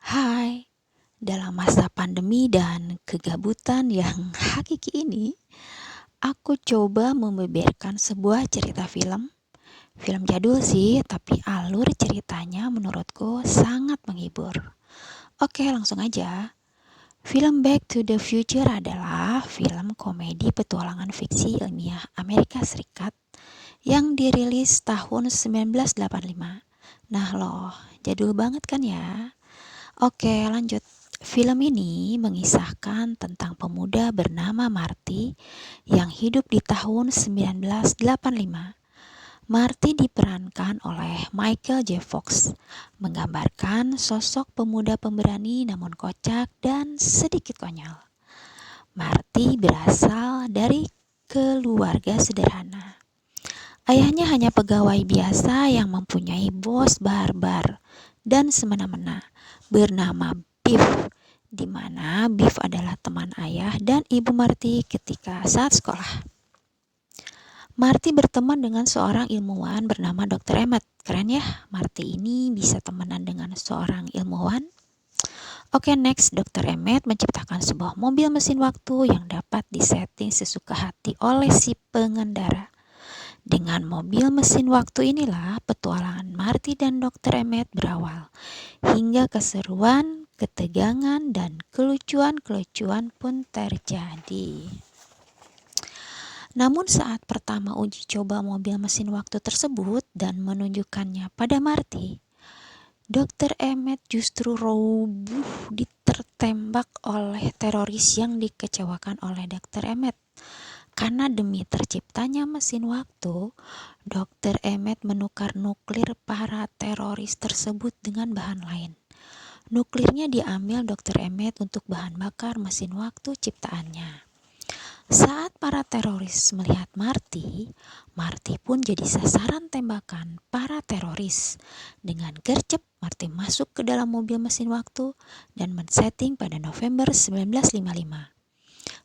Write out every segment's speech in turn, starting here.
Hai, dalam masa pandemi dan kegabutan yang hakiki ini, aku coba membeberkan sebuah cerita film. Film jadul sih, tapi alur ceritanya menurutku sangat menghibur. Oke, langsung aja. Film Back to the Future adalah film komedi petualangan fiksi ilmiah Amerika Serikat yang dirilis tahun 1985. Nah loh, jadul banget kan ya? Oke, lanjut. Film ini mengisahkan tentang pemuda bernama Marty yang hidup di tahun 1985. Marty diperankan oleh Michael J. Fox, menggambarkan sosok pemuda pemberani namun kocak dan sedikit konyol. Marty berasal dari keluarga sederhana. Ayahnya hanya pegawai biasa yang mempunyai bos barbar dan semena-mena bernama Biff, di mana Biff adalah teman ayah dan ibu Marty ketika saat sekolah. Marty berteman dengan seorang ilmuwan bernama Dr. Emmett. Keren ya, Marty ini bisa temenan dengan seorang ilmuwan. Oke, next, Dr. Emmett menciptakan sebuah mobil mesin waktu yang dapat disetting sesuka hati oleh si pengendara. Dengan mobil mesin waktu inilah petualangan Marty dan Dr. Emmett berawal. Hingga keseruan, ketegangan, dan kelucuan-kelucuan pun terjadi. Namun saat pertama uji coba mobil mesin waktu tersebut dan menunjukkannya pada Marty, Dr. Emmett justru roboh ditertembak oleh teroris yang dikecewakan oleh Dr. Emmett. Karena demi terciptanya mesin waktu, Dr. Emmett menukar nuklir para teroris tersebut dengan bahan lain. Nuklirnya diambil Dr. Emmett untuk bahan bakar mesin waktu ciptaannya. Saat para teroris melihat Marty pun jadi sasaran tembakan para teroris. Dengan gercep, Marty masuk ke dalam mobil mesin waktu dan men-setting pada November 1955.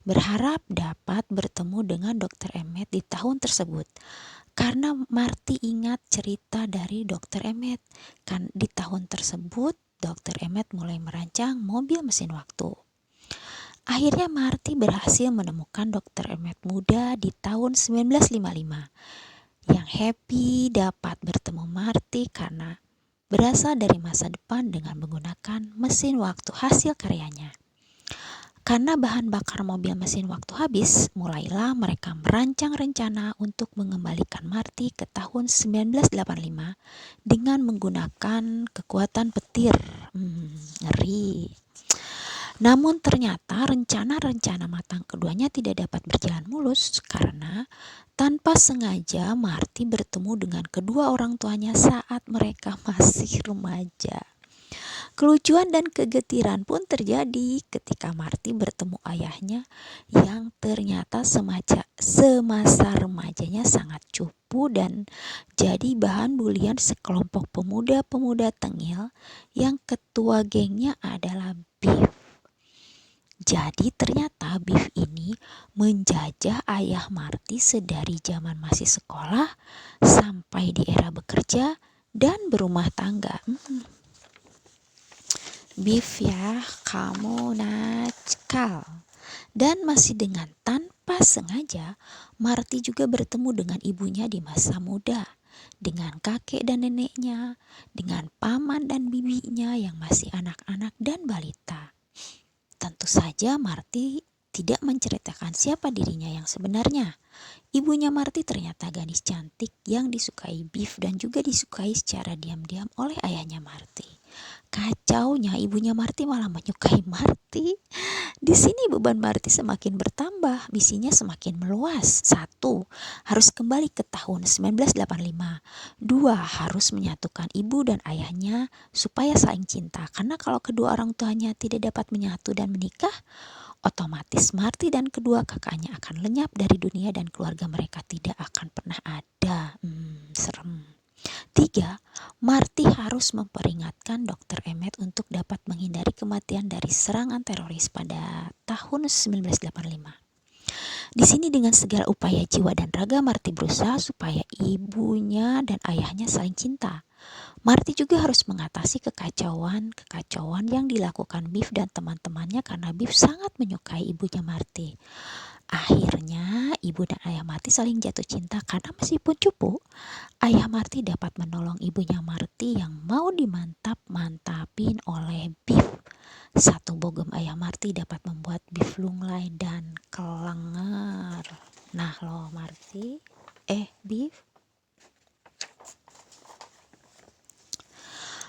Berharap dapat bertemu dengan Dr. Emmett di tahun tersebut. Karena Marty ingat cerita dari Dr. Emmett, kan di tahun tersebut Dr. Emmett mulai merancang mobil mesin waktu. Akhirnya Marty berhasil menemukan Dr. Emmett muda di tahun 1955 yang happy dapat bertemu Marty karena berasal dari masa depan dengan menggunakan mesin waktu hasil karyanya. Karena bahan bakar mobil mesin waktu habis, mulailah mereka merancang rencana untuk mengembalikan Marty ke tahun 1985 dengan menggunakan kekuatan petir. Ngeri. Namun ternyata rencana-rencana matang keduanya tidak dapat berjalan mulus karena tanpa sengaja Marty bertemu dengan kedua orang tuanya saat mereka masih remaja. Kelucuan dan kegetiran pun terjadi ketika Marty bertemu ayahnya yang ternyata semasa remajanya sangat cupu dan jadi bahan bulian sekelompok pemuda-pemuda tengil yang ketua gengnya adalah Biff. Jadi ternyata Biff ini menjajah ayah Marty sedari zaman masih sekolah sampai di era bekerja dan berumah tangga. Biff ya, kamu nakal. Dan masih dengan tanpa sengaja, Marty juga bertemu dengan ibunya di masa muda, dengan kakek dan neneknya, dengan paman dan bibinya yang masih anak-anak dan balita. Tentu saja Marty tidak menceritakan siapa dirinya yang sebenarnya. Ibunya Marty ternyata gadis cantik yang disukai Biff dan juga disukai secara diam-diam oleh ayahnya Marty. Kacaunya ibunya Marty malah menyukai Marty. Di sini beban Marty semakin bertambah, misinya semakin meluas. 1. Harus kembali ke tahun 1985. 2. Harus menyatukan ibu dan ayahnya supaya saling cinta. Karena kalau kedua orang tuanya tidak dapat menyatu dan menikah, otomatis Marty dan kedua kakaknya akan lenyap dari dunia dan keluarga mereka tidak akan pernah ada. Serem. 3. Marty harus memperingatkan Dr. Emmett untuk dapat menghindari kematian dari serangan teroris pada tahun 1985. Di sini dengan segala upaya jiwa dan raga, Marty berusaha supaya ibunya dan ayahnya saling cinta. Marty juga harus mengatasi kekacauan yang dilakukan Biff dan teman-temannya karena Biff sangat menyukai ibunya Marty. Akhirnya, ibu dan ayah Marty saling jatuh cinta karena meskipun cupu, ayah Marty dapat menolong ibunya Marty yang mau dimantap-mantapin oleh Biff. Satu bogem ayah Marty dapat membuat Biff lunglai dan kelengar. Nah lo Biff.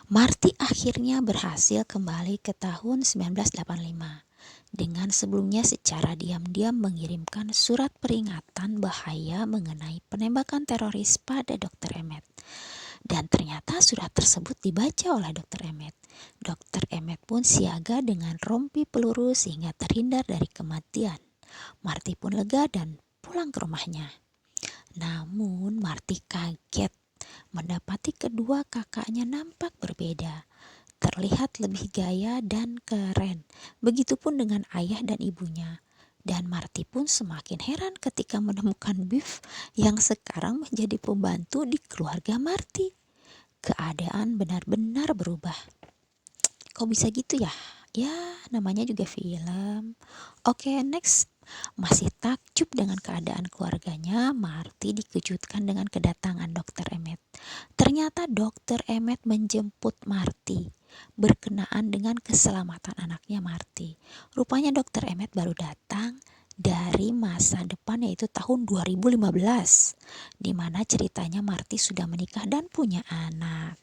Marty akhirnya berhasil kembali ke tahun 1985 dengan sebelumnya secara diam-diam mengirimkan surat peringatan bahaya mengenai penembakan teroris pada Dr. Emmett. Dan ternyata surat tersebut dibaca oleh Dr. Emmett. Dr. Emmett pun siaga dengan rompi peluru sehingga terhindar dari kematian. Marty pun lega dan pulang ke rumahnya. Namun Marty kaget mendapati kedua kakaknya nampak berbeda, terlihat lebih gaya dan keren. Begitupun dengan ayah dan ibunya. Dan Marty pun semakin heran ketika menemukan Biff yang sekarang menjadi pembantu di keluarga Marty. Keadaan benar-benar berubah. Kok bisa gitu ya? Ya, namanya juga film. Oke, next. Masih takjub dengan keadaan keluarganya, Marty dikejutkan dengan kedatangan Dr. Emmett. Ternyata Dr. Emmett menjemput Marty berkenaan dengan keselamatan anaknya Marty. Rupanya Dr. Emmett baru datang dari masa depan yaitu tahun 2015, di mana ceritanya Marty sudah menikah dan punya anak.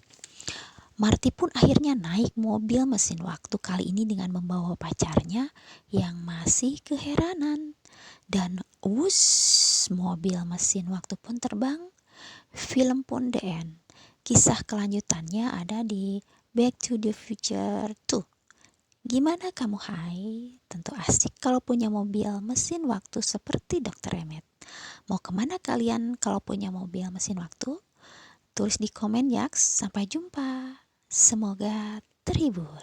Marty pun akhirnya naik mobil mesin waktu kali ini dengan membawa pacarnya yang masih keheranan. Dan mobil mesin waktu pun terbang. Film pun the end. Kisah kelanjutannya ada di Back to the Future 2. Gimana kamu hai? Tentu asik kalau punya mobil mesin waktu seperti Dr. Emmett. Mau kemana kalian kalau punya mobil mesin waktu? Tulis di komen ya. Sampai jumpa. Semoga terhibur.